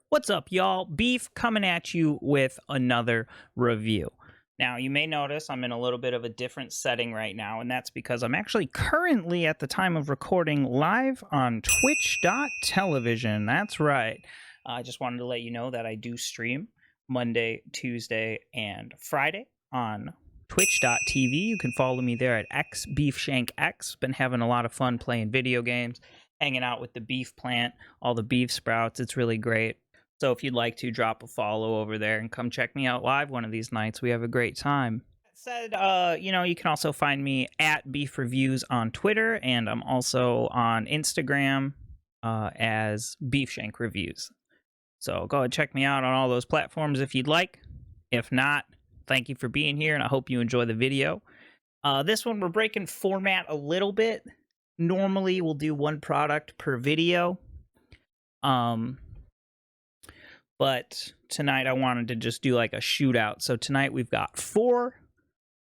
What's up, y'all? Beef coming at you with another review. Now, you may notice I'm in a little bit of a different setting right now, and that's because I'm actually currently, at the time of recording, live on twitch.television. That's right. I just wanted to let you know that I do stream Monday, Tuesday, and Friday on twitch.tv. You can follow me there at XBeefshankX. Been having a lot of fun playing video games, hanging out with the BeefPlant, all the beef sprouts. It's really great. So if you'd like to, drop a follow over there and come check me out live one of these nights. We have a great time. That said, you can also find me at Beef Reviews on Twitter, and I'm also on Instagram as Beefshank Reviews. So go ahead and check me out on all those platforms if you'd like. If not, thank you for being here, and I hope you enjoy the video. This one, we're breaking format a little bit. Normally, we'll do one product per video. But tonight I wanted to just do like a shootout. So tonight we've got 4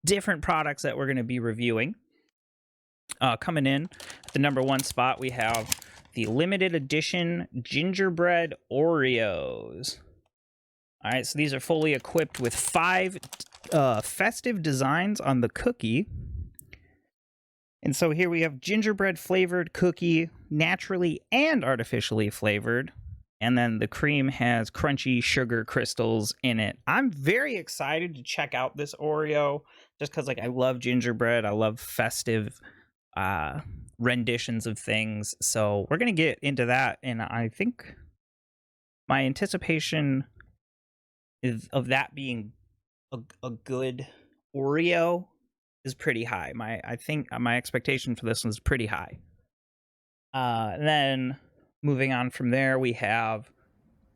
different products that we're going to be reviewing. Coming in at the number 1 spot, we have the limited edition Gingerbread Oreos. All right, so these are fully equipped with 5 festive designs on the cookie. And so here we have gingerbread flavored cookie, naturally and artificially flavored. And then the cream has crunchy sugar crystals in it. I'm very excited to check out this Oreo just because, like, I love gingerbread. I love festive renditions of things. So we're going to get into that. And I think my anticipation of that being a good Oreo is pretty high. I think my expectation for this one's pretty high. And then moving on from there, we have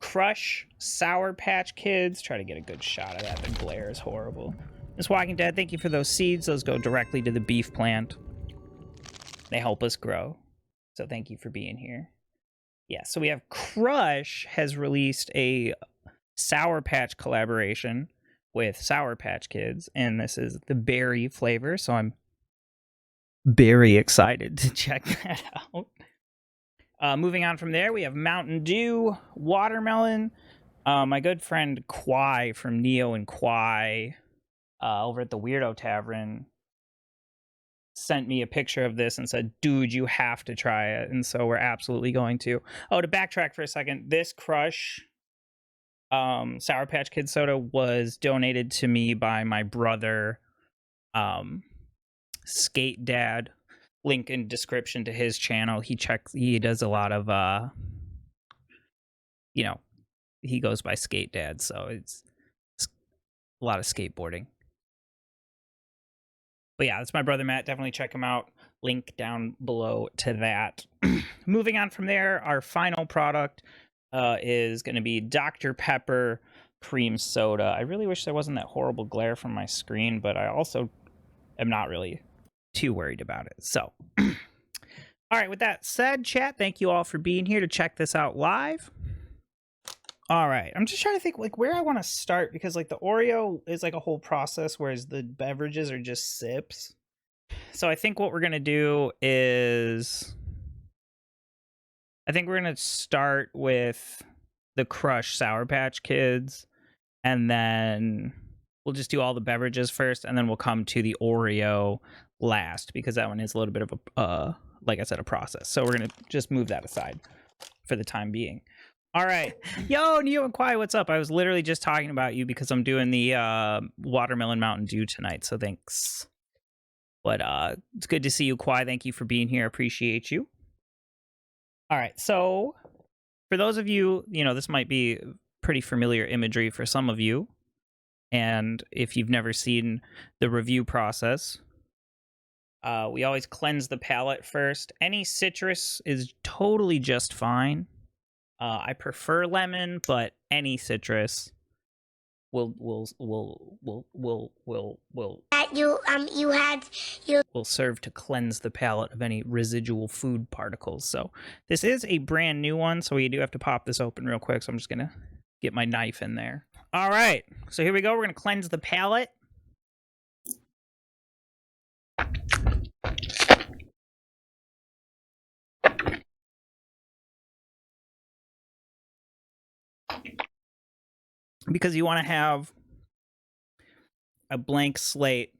Crush Sour Patch Kids. Try to get a good shot of that. The glare is horrible. Miss Walking Dead, thank you for those seeds. Those go directly to the beef plant. They help us grow. So thank you for being here. Yeah, so we have Crush has released a Sour Patch collaboration with Sour Patch Kids, and this is the berry flavor, so I'm very excited to check that out. Moving on from there, we have Mountain Dew Watermelon. My good friend Quai from Neo and Quai over at the Weirdo Tavern sent me a picture of this and said, dude, you have to try it. And so we're absolutely going to. Oh, to backtrack for a second, this Crush Sour Patch Kid soda was donated to me by my brother, Skate Dad. Link in description to his channel. He does a lot of he goes by Skate Dad, so it's a lot of skateboarding. But yeah, that's my brother Matt. Definitely check him out. Link down below to that. Moving on from there, our final product is going to be Dr. Pepper Cream Soda. I really wish there wasn't that horrible glare from my screen, but I also am not really too worried about it. So, all right, with that said, chat, thank you all for being here to check this out live. All right, I'm just trying to think like where I want to start because like the Oreo is like a whole process, whereas the beverages are just sips. So I think what we're gonna do is I think we're gonna start with the Crush Sour Patch Kids, and then we'll just do all the beverages first, and then we'll come to the Oreo last because that one is a little bit of a like I said, a process. So we're gonna just move that aside for the time being. All right. Yo, Neo and Quai, what's up? I was literally just talking about you because I'm doing the watermelon Mountain Dew tonight, so thanks. But it's good to see you, Quai. Thank you for being here. Appreciate you. All right, so for those of you, this might be pretty familiar imagery for some of you. And if you've never seen the review process, we always cleanse the palate first. Any citrus is totally just fine. I prefer lemon, but any citrus will serve to cleanse the palate of any residual food particles. So this is a brand new one, so we do have to pop this open real quick. So I'm just gonna get my knife in there. All right, so here we go. We're gonna cleanse the palate. because you want to have a blank slate,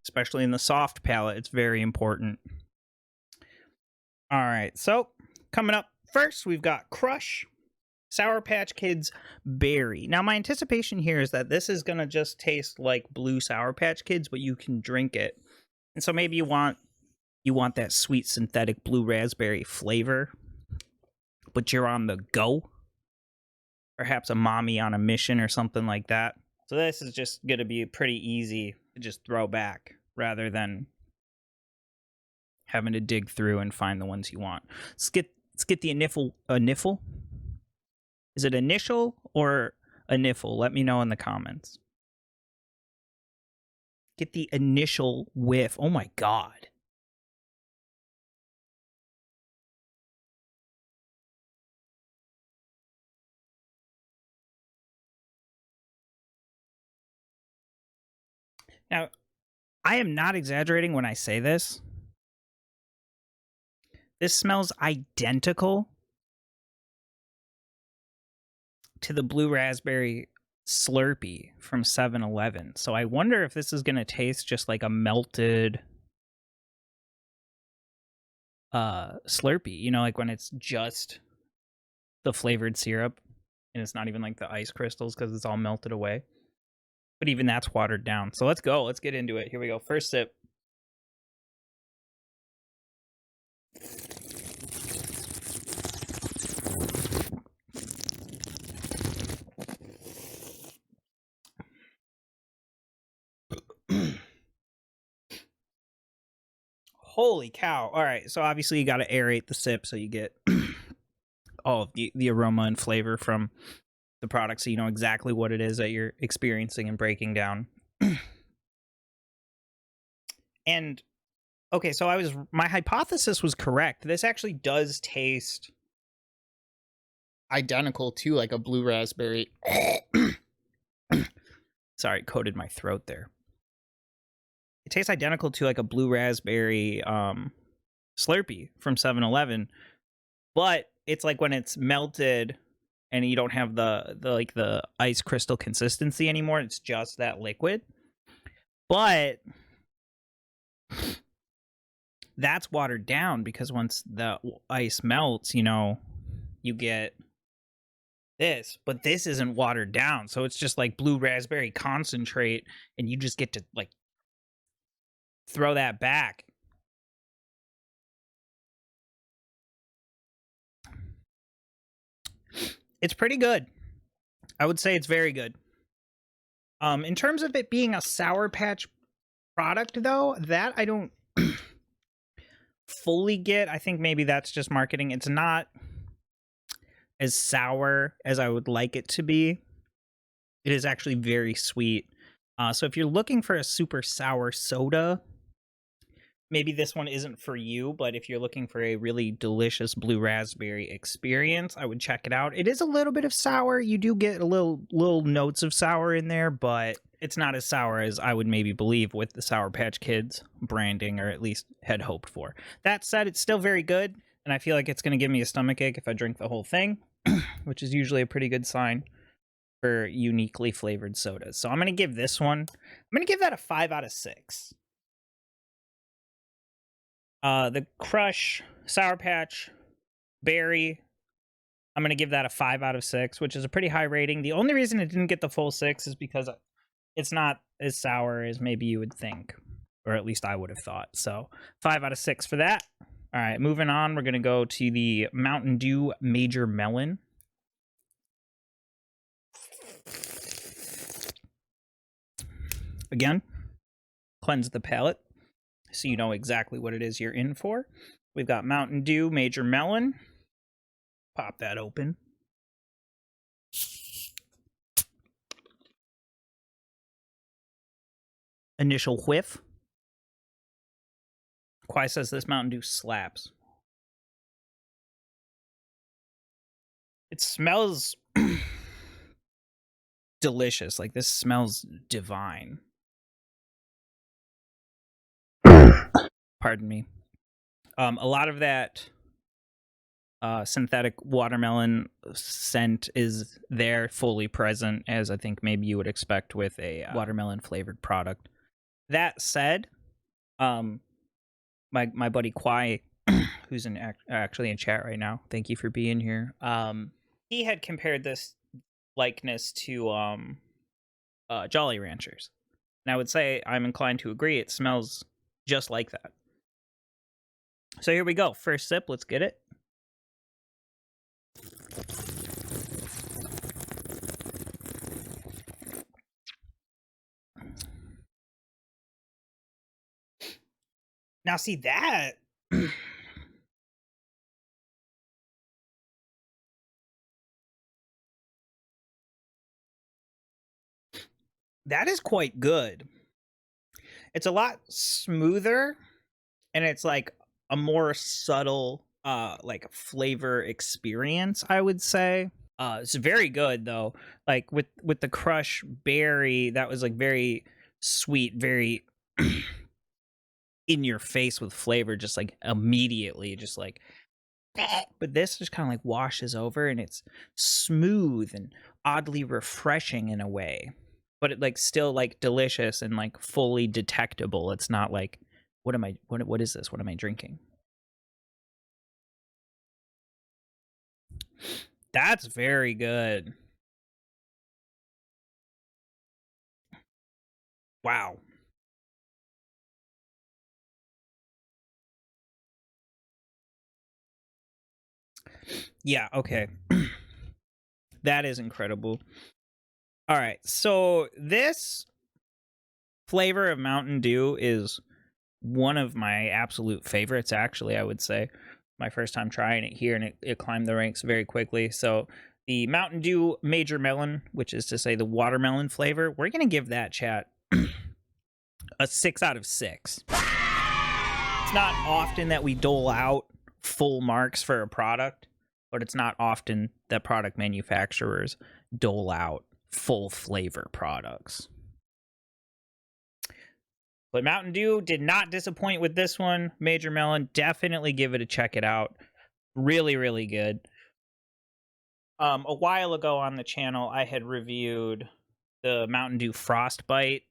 especially in the soft palate. It's very important. All right, so coming up first, we've got Crush Sour Patch Kids Berry. Now, my anticipation here is that this is going to just taste like blue Sour Patch Kids, but you can drink it. And so maybe you want that sweet synthetic blue raspberry flavor, but you're on the go. Perhaps a mommy on a mission or something like that. So this is just going to be pretty easy to just throw back rather than having to dig through and find the ones you want. Let's get the niffle. Is it initial or a niffle? Let me know in the comments. Get the initial whiff. Oh my god. Now, I am not exaggerating when I say this. This smells identical to the blue raspberry Slurpee from 7-Eleven. So I wonder if this is going to taste just like a melted Slurpee. You know, like when it's just the flavored syrup and it's not even like the ice crystals because it's all melted away. But even that's watered down. So let's go. Let's get into it. Here we go. First sip. Holy cow. All right. So obviously you got to aerate the sip so you get all of the aroma and flavor from the product so you know exactly what it is that you're experiencing and breaking down. And okay, so my hypothesis was correct. This actually does taste identical to like a blue raspberry. Sorry, coated my throat there. It tastes identical to like a blue raspberry Slurpee from 7-Eleven, but it's like when it's melted and you don't have the ice crystal consistency anymore. It's just that liquid. But that's watered down because once the ice melts, you know, you get this, but this isn't watered down. So it's just like blue raspberry concentrate and you just get to like throw that back. It's pretty good. I would say it's very good. In terms of it being a Sour Patch product, though, that I don't fully get. I think maybe that's just marketing. It's not as sour as I would like it to be. It is actually very sweet. So if you're looking for a super sour soda, maybe this one isn't for you, but if you're looking for a really delicious blue raspberry experience, I would check it out. It is a little bit of sour. You do get a little notes of sour in there, but it's not as sour as I would maybe believe with the Sour Patch Kids branding, or at least had hoped for. That said, it's still very good, and I feel like it's going to give me a stomachache if I drink the whole thing, which is usually a pretty good sign for uniquely flavored sodas. So I'm going to give this one, I'm going to give that a 5 out of 6. The Crush Sour Patch Berry, I'm going to give that a 5 out of 6, which is a pretty high rating. The only reason it didn't get the full 6 is because it's not as sour as maybe you would think, or at least I would have thought. So 5 out of 6 for that. All right, moving on, we're going to go to the Mountain Dew Major Melon. Again, cleanse the palate so you know exactly what it is you're in for. We've got Mountain Dew Major Melon. Pop that open. Initial whiff. Quai says this Mountain Dew slaps. It smells delicious. Like, this smells divine. Pardon me. A lot of that synthetic watermelon scent is there, fully present, as I think maybe you would expect with a watermelon flavored product. That said, my buddy Kwai, who's actually in chat right now, thank you for being here. He had compared this likeness to Jolly Ranchers, and I would say I'm inclined to agree. It smells just like that. So here we go. First sip. Let's get it. Now, see that. That is quite good. It's a lot smoother, and it's like a more subtle like flavor experience, I would say. It's very good though. Like with the crush berry, that was like very sweet, very in your face with flavor, just like immediately, just like. But this just kind of like washes over, and it's smooth and oddly refreshing in a way. But it like still like delicious and like fully detectable. It's not like what is this? What am I drinking? That's very good. Wow. Yeah, okay. That is incredible. All right. So this flavor of Mountain Dew is one of my absolute favorites, actually, I would say. My first time trying it here, and it climbed the ranks very quickly. So the Mountain Dew Major Melon, which is to say the watermelon flavor, we're going to give that, chat, a 6 out of 6. It's not often that we dole out full marks for a product, but it's not often that product manufacturers dole out full flavor products. But Mountain Dew did not disappoint with this one. Major Melon, definitely give it a check it out. Really, really good. A while ago on the channel, I had reviewed the Mountain Dew Frostbite.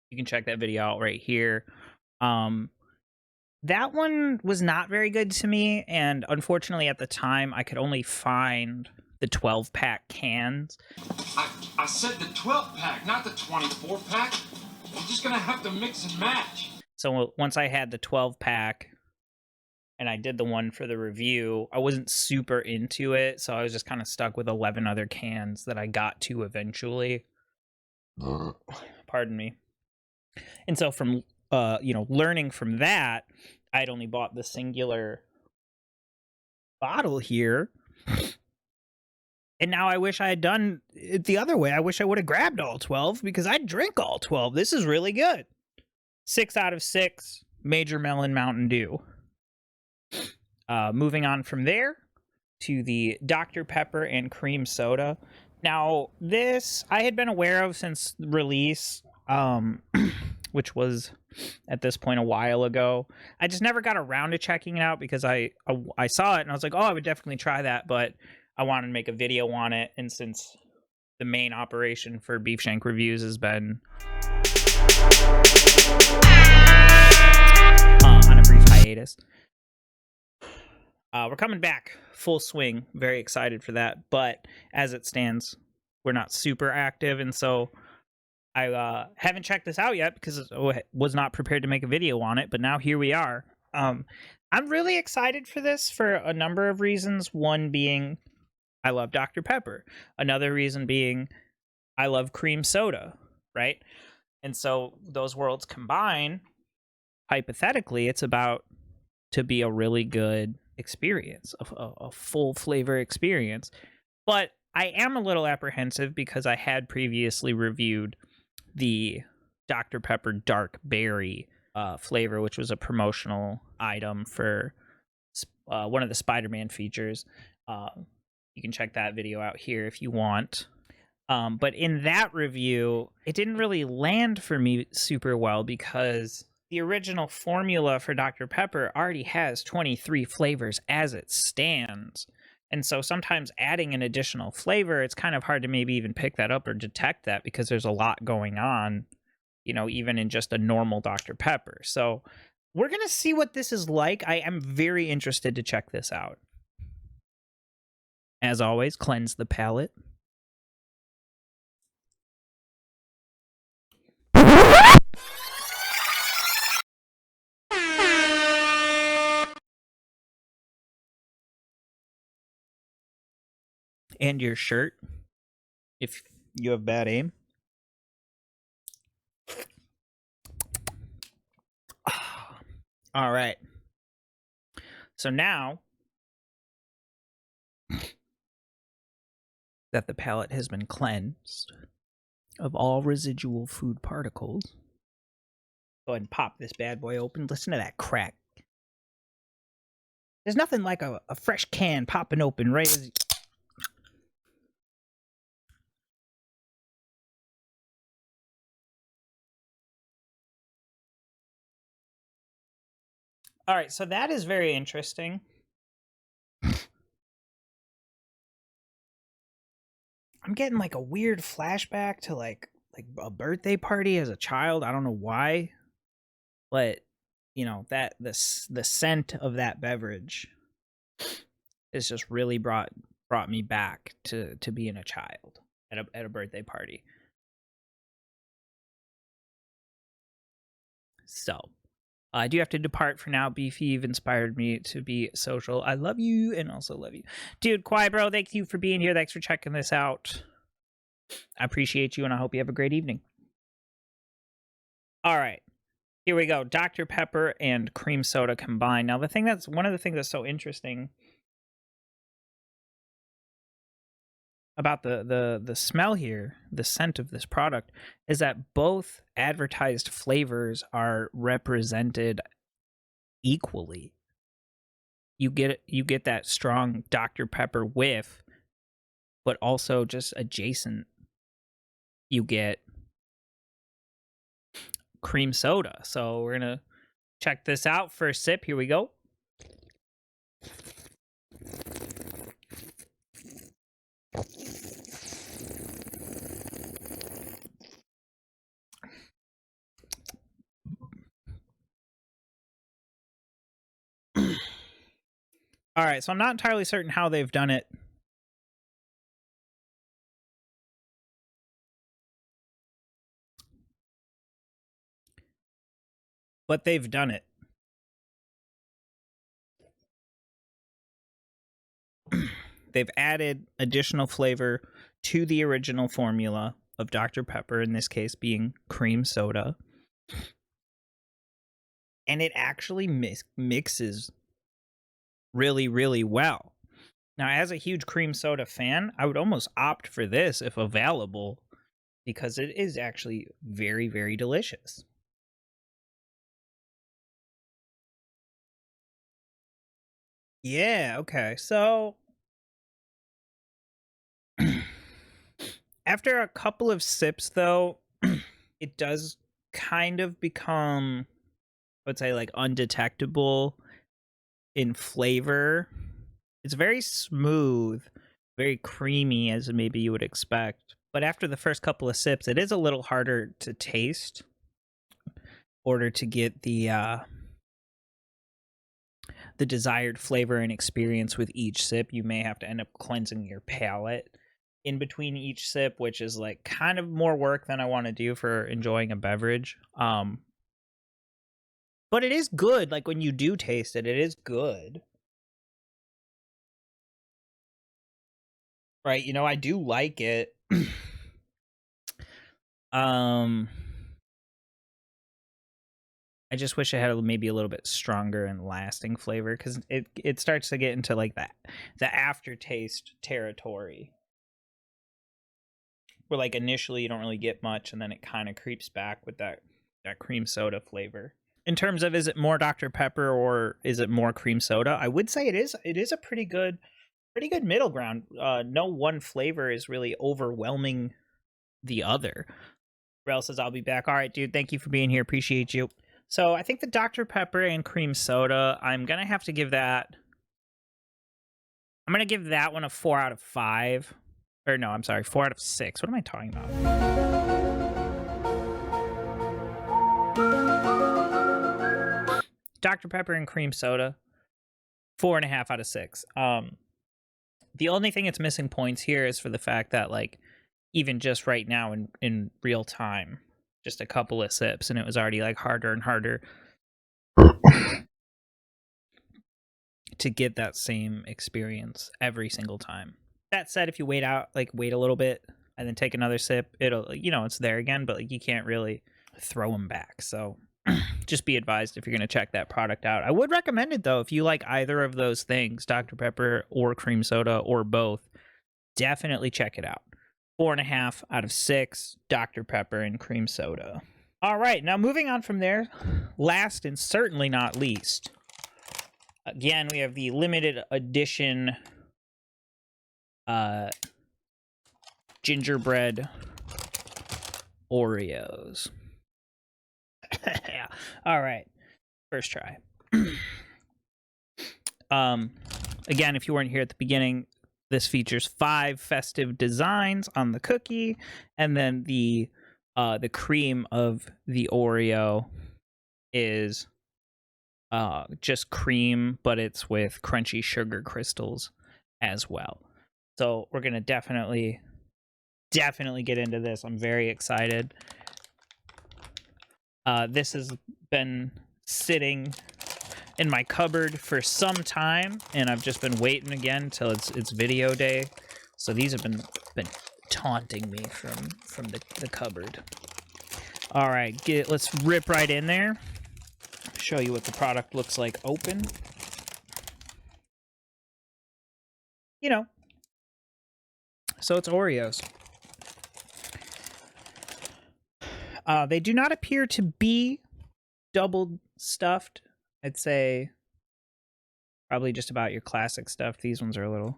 You can check that video out right here. That one was not very good to me, and unfortunately at the time, I could only find the 12-pack cans. I said the 12-pack, not the 24-pack. You're just gonna have to mix and match. So once I had the 12-pack and I did the one for the review, I wasn't super into it, so I was just kind of stuck with 11 other cans that I got to eventually. Pardon me. And so from learning from that, I'd only bought the singular bottle here. And now I wish I had done it the other way. I wish I would have grabbed all 12 because I'd drink all 12. This is really good. 6 out of 6, Major Melon Mountain Dew. Moving on from there to the Dr. Pepper and Cream Soda. Now, this I had been aware of since release, which was at this point a while ago. I just never got around to checking it out because I saw it and I was like, oh, I would definitely try that, but I wanted to make a video on it, and since the main operation for Beefshank reviews has been on a brief hiatus, we're coming back full swing. Very excited for that, but as it stands, we're not super active, and so I haven't checked this out yet because I was not prepared to make a video on it, but now here we are. I'm really excited for this for a number of reasons. One being I love Dr. Pepper. Another reason being I love cream soda, right? And so those worlds combine, hypothetically, it's about to be a really good experience, a full flavor experience. But I am a little apprehensive because I had previously reviewed the Dr. Pepper Dark Berry flavor, which was a promotional item for one of the Spider-Man features. You can check that video out here if you want. But in that review, it didn't really land for me super well because the original formula for Dr. Pepper already has 23 flavors as it stands. And so sometimes adding an additional flavor, it's kind of hard to maybe even pick that up or detect that because there's a lot going on, you know, even in just a normal Dr. Pepper. So we're going to see what this is like. I am very interested to check this out. As always, cleanse the palate. And your shirt, if you have bad aim. All right. So now that the palate has been cleansed of all residual food particles, go ahead and pop this bad boy open. Listen to that crack. There's nothing like a fresh can popping open right as All right, so that is very interesting. I'm getting like a weird flashback to like a birthday party as a child. I don't know why, but you know that the scent of that beverage has just really brought me back to being a child at a birthday party. So I do have to depart for now. Beefy, you've inspired me to be social. I love you and also love you. Dude, Quiet Bro, thank you for being here. Thanks for checking this out. I appreciate you, and I hope you have a great evening. All right. Here we go. Dr. Pepper and cream soda combined. Now, one of the things that's so interesting about the smell here, the scent of this product, is that both advertised flavors are represented equally. You get that strong Dr. Pepper whiff, but also just adjacent, you get cream soda. So we're gonna check this out. First sip. Here we go. All right, so I'm not entirely certain how they've done it. But they've done it. They've added additional flavor to the original formula of Dr. Pepper, in this case being cream soda. And it actually mixes really, really well. Now, as a huge cream soda fan, I would almost opt for this if available, because it is actually very, very delicious. Yeah, okay. So after a couple of sips, though, it does kind of become, I would say, like undetectable in flavor. It's very smooth, very creamy, as maybe you would expect. But after the first couple of sips, it is a little harder to taste in order to get the desired flavor and experience with each sip. You may have to end up cleansing your palate in between each sip, which is like kind of more work than I want to do for enjoying a beverage. But it is good. Like when you do taste it, it is good. Right? You know, I do like it. I just wish it had maybe a little bit stronger and lasting flavor, because it starts to get into like that the aftertaste territory, where like initially you don't really get much, and then it kind of creeps back with that cream soda flavor. In terms of, is it more Dr. Pepper or is it more cream soda? I would say it is a pretty good middle ground. No one flavor is really overwhelming the other. Rel says, I'll be back. All right, dude. Thank you for being here. Appreciate you. So I think the Dr. Pepper and cream soda, I'm going to have to give that... I'm going to give that one a 4 out of 5. Or no, I'm sorry, 4 out of 6. What am I talking about? Dr. Pepper and cream soda, 4.5 out of 6. The only thing it's missing points here is for the fact that, like, even just right now in real time, just a couple of sips, and it was already, like, harder and harder to get that same experience every single time. That said, if you wait a little bit and then take another sip, it'll, it's there again, but, like, you can't really throw them back. So just be advised if you're going to check that product out. I would recommend it, though, if you like either of those things, Dr. Pepper or cream soda or both, definitely check it out. 4.5 out of 6, Dr. Pepper and cream soda. All right, now moving on from there, last and certainly not least, again, we have the limited edition gingerbread Oreos. Yeah. All right. First try. Again, if you weren't here at the beginning, this features 5 festive designs on the cookie, and then the cream of the Oreo is just cream, but it's with crunchy sugar crystals as well. So we're gonna definitely get into this. I'm very excited. This has been sitting in my cupboard for some time, and I've just been waiting again till it's video day. So these have been taunting me from the cupboard. All right, let's rip right in there. Show you what the product looks like open. So it's Oreos. They do not appear to be double stuffed. I'd say probably just about your classic stuff. These ones are a little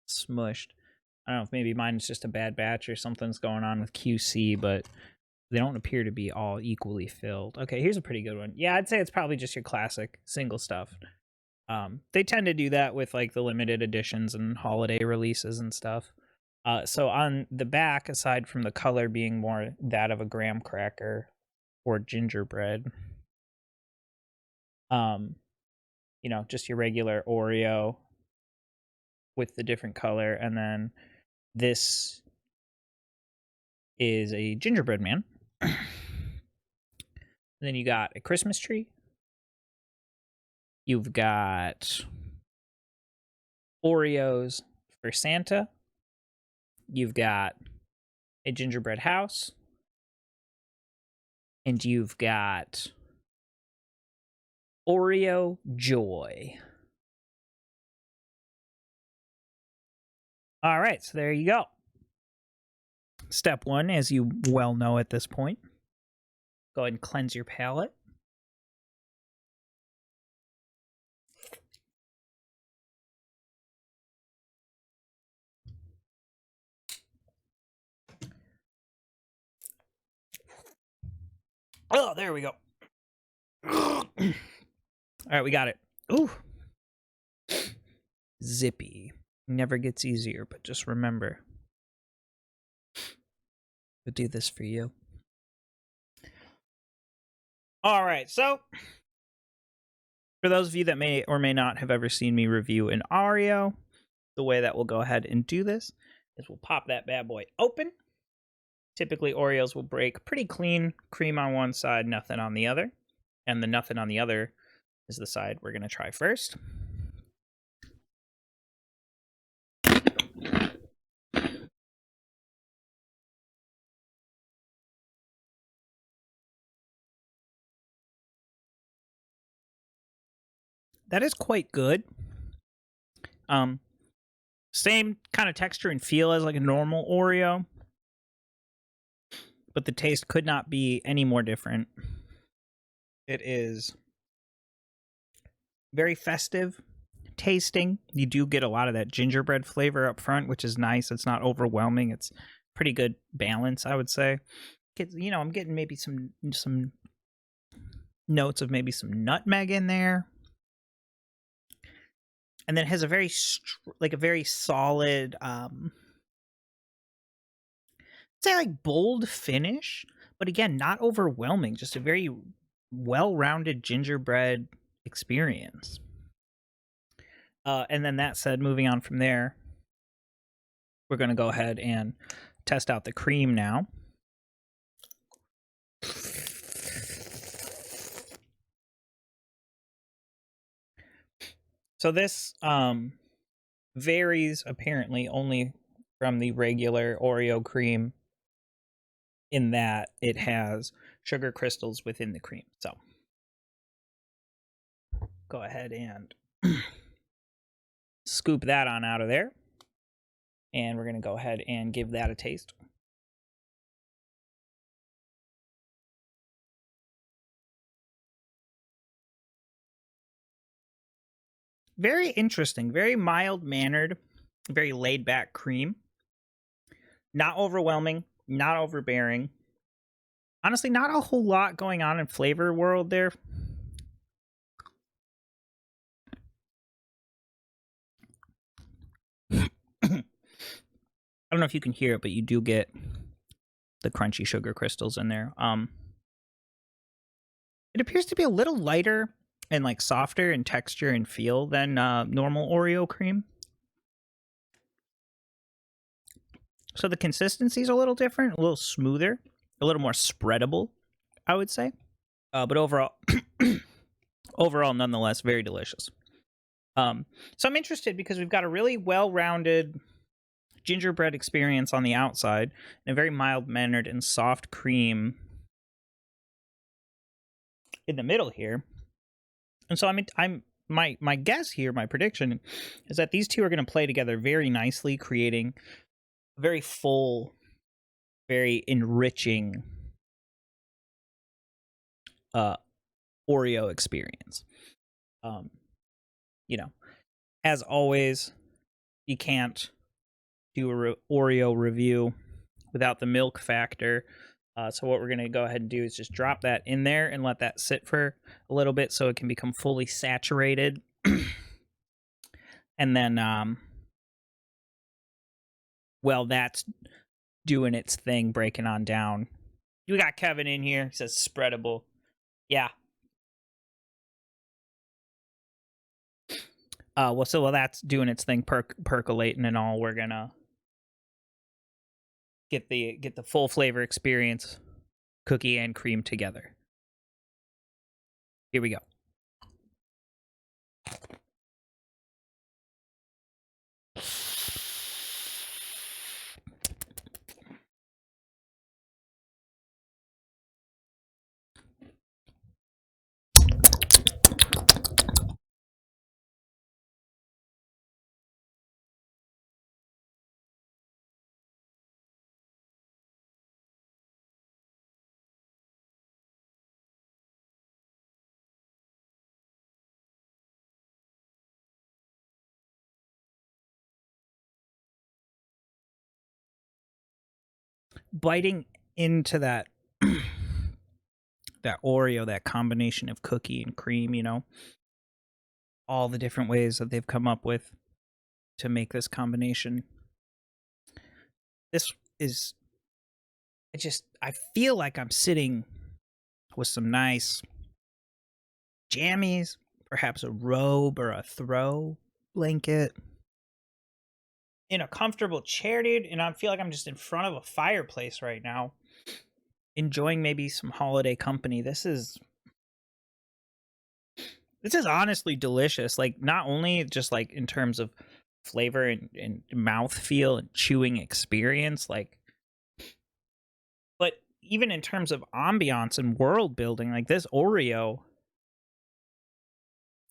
smushed. I don't know if maybe mine's just a bad batch or something's going on with QC, but they don't appear to be all equally filled. Okay, here's a pretty good one. Yeah, I'd say it's probably just your classic single stuff. They tend to do that with, like, the limited editions and holiday releases and stuff. So on the back, aside from the color being more that of a graham cracker or gingerbread, just your regular Oreo with the different color, and then this is a gingerbread man. And then you got a Christmas tree. You've got Oreos for Santa. You've got a gingerbread house. And you've got Oreo Joy. All right, so there you go. Step 1, as you well know at this point, go ahead and cleanse your palate. Oh, there we go. All right, we got it. Ooh. Zippy. Never gets easier, but just remember, we'll do this for you. All right, so for those of you that may or may not have ever seen me review an Oreo, the way that we'll go ahead and do this is we'll pop that bad boy open. Typically, Oreos will break pretty clean, cream on one side, nothing on the other. And the nothing on the other is the side we're going to try first. That is quite good. Same kind of texture and feel as like a normal Oreo, but the taste could not be any more different. It is very festive tasting. You do get a lot of that gingerbread flavor up front, which is nice. It's not overwhelming. It's pretty good balance, I would say. I'm getting maybe some notes of maybe some nutmeg in there. And then it has a very very solid say like bold finish, but again, not overwhelming, just a very well-rounded gingerbread experience. And then that said, moving on from there, we're going to go ahead and test out the cream now. So this varies apparently only from the regular Oreo cream in that it has sugar crystals within the cream. So go ahead and scoop that on out of there. And we're going to go ahead and give that a taste. Very interesting, very mild-mannered, very laid-back cream. Not overwhelming, not overbearing. Honestly, not a whole lot going on in flavor world there. I don't know if you can hear it, but you do get the crunchy sugar crystals in there. It appears to be a little lighter and like softer in texture and feel than normal Oreo cream. So the consistency is a little different, a little smoother, a little more spreadable, I would say. But overall, overall, nonetheless, very delicious. So I'm interested because we've got a really well-rounded gingerbread experience on the outside and a very mild-mannered and soft cream in the middle here. And so my guess here, my prediction, is that these two are going to play together very nicely, creating a very full, very enriching Oreo experience. You know, as always, you can't do a Oreo review without the milk factor. So what we're going to go ahead and do is just drop that in there and let that sit for a little bit so it can become fully saturated. And then, well, that's doing its thing, breaking on down. We got Kevin in here. He says spreadable. Yeah. Well, that's doing its thing, percolating and all. We're gonna get the full flavor experience, cookie and cream together. Here we go. Biting into that that Oreo, that combination of cookie and cream, you know, all the different ways that they've come up with to make this combination. This is, I feel like I'm sitting with some nice jammies, perhaps a robe or a throw blanket, in a comfortable chair, dude, and I feel like I'm just in front of a fireplace right now, enjoying maybe some holiday company. This is honestly delicious. Like, not only just like in terms of flavor and mouthfeel and chewing experience, like, but even in terms of ambiance and world building, like this Oreo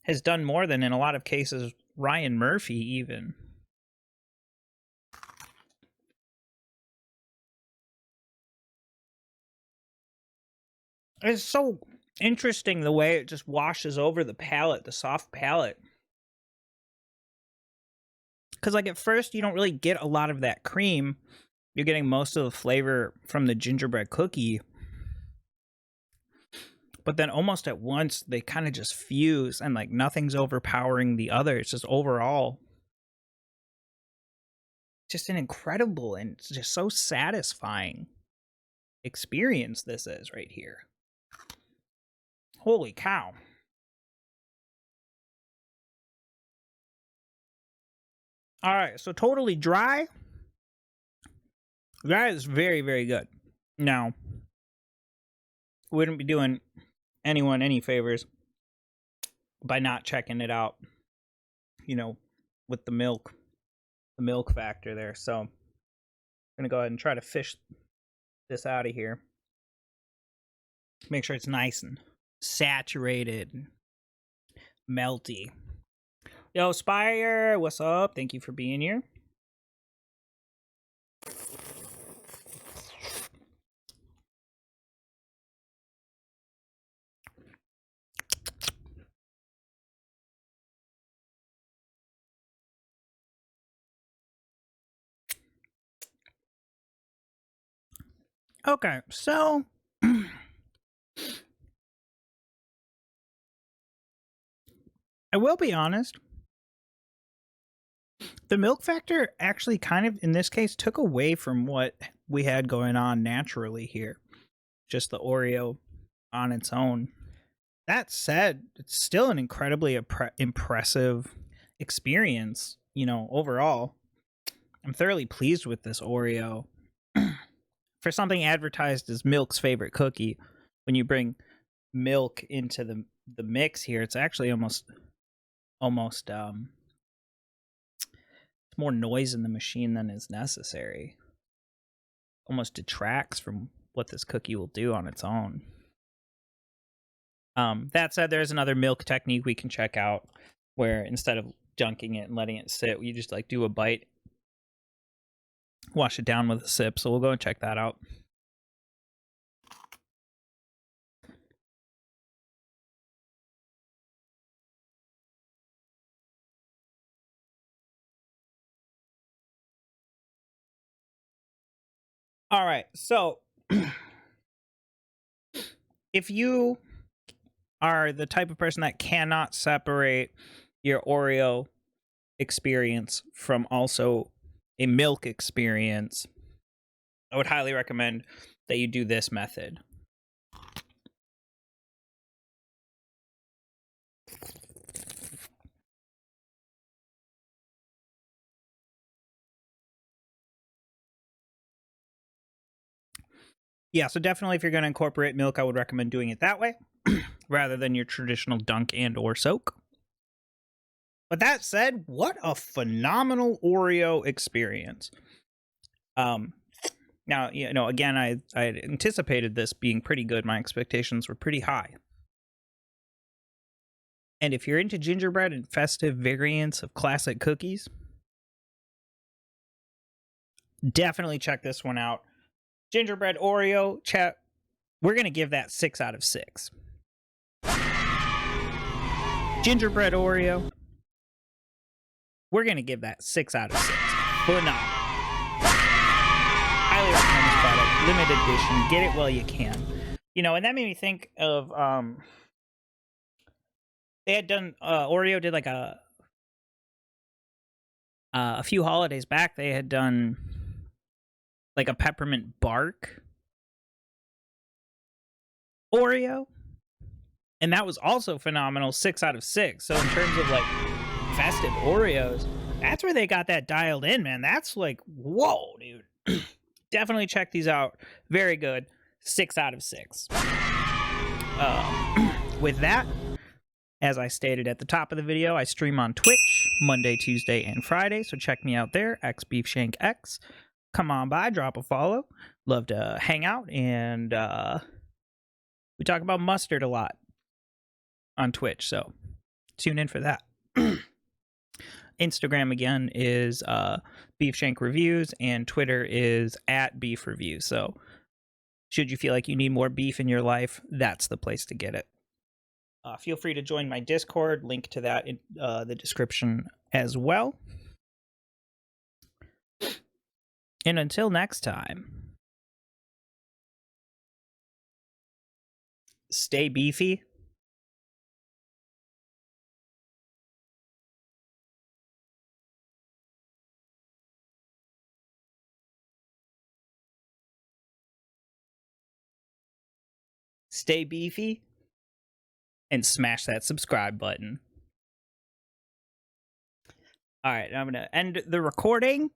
has done more than in a lot of cases Ryan Murphy even. It's so interesting the way it just washes over the palate, the soft palate. Because, like, at first, you don't really get a lot of that cream. You're getting most of the flavor from the gingerbread cookie. but then almost at once they kind of just fuse, and like nothing's overpowering the other. It's just overall just an incredible and it's just so satisfying experience this is right here. Holy cow. All right, so totally dry. That is very, very good. Now, wouldn't be doing anyone any favors by not checking it out, you know, with the milk factor there. So I'm gonna go ahead and try to fish this out of here. Make sure it's nice and saturated and melty. Yo, Spire, what's up? Thank you for being here. Okay, so I will be honest. The milk factor actually kind of, in this case, took away from what we had going on naturally here. Just the Oreo on its own. That said, it's still an incredibly impressive experience, you know, overall. I'm thoroughly pleased with this Oreo. For something advertised as milk's favorite cookie, when you bring milk into the mix here, it's actually almost more noise in the machine than is necessary. Almost detracts from what this cookie will do on its own. That said, there's another milk technique we can check out where instead of dunking it and letting it sit, you just like do a bite, wash it down with a sip. So we'll go and check that out. All right, so if you are the type of person that cannot separate your Oreo experience from also a milk experience, I would highly recommend that you do this method. Yeah, so definitely if you're going to incorporate milk, I would recommend doing it that way rather than your traditional dunk and or soak. But that said, what a phenomenal Oreo experience. Now, you know, again, I had anticipated this being pretty good. My expectations were pretty high. And if you're into gingerbread and festive variants of classic cookies, definitely check this one out. Gingerbread Oreo, chat, we're going to give that 6 out of 6. Gingerbread Oreo, we're going to give that 6 out of 6. Phenomenal. Highly recommend this product. Limited edition. Get it while you can. You know, and that made me think of, they had done, Oreo did like a few holidays back, they had done like a peppermint bark Oreo, and that was also phenomenal. 6 out of 6. So in terms of like festive Oreos, that's where they got that dialed in, man. That's like, whoa, dude. Definitely check these out. Very good. 6 out of 6. With that, as I stated at the top of the video, I stream on Twitch Monday, Tuesday, and Friday, so check me out there, XBeefshankX. Come on by, drop a follow. Love to hang out, and we talk about mustard a lot on Twitch, so tune in for that. Instagram, again, is Beefshank Reviews, and Twitter is @BeefReviews. So should you feel like you need more beef in your life, that's the place to get it. Feel free to join my Discord. Link to that in the description as well. And until next time, stay beefy. Stay beefy. And smash that subscribe button. All right, I'm going to end the recording.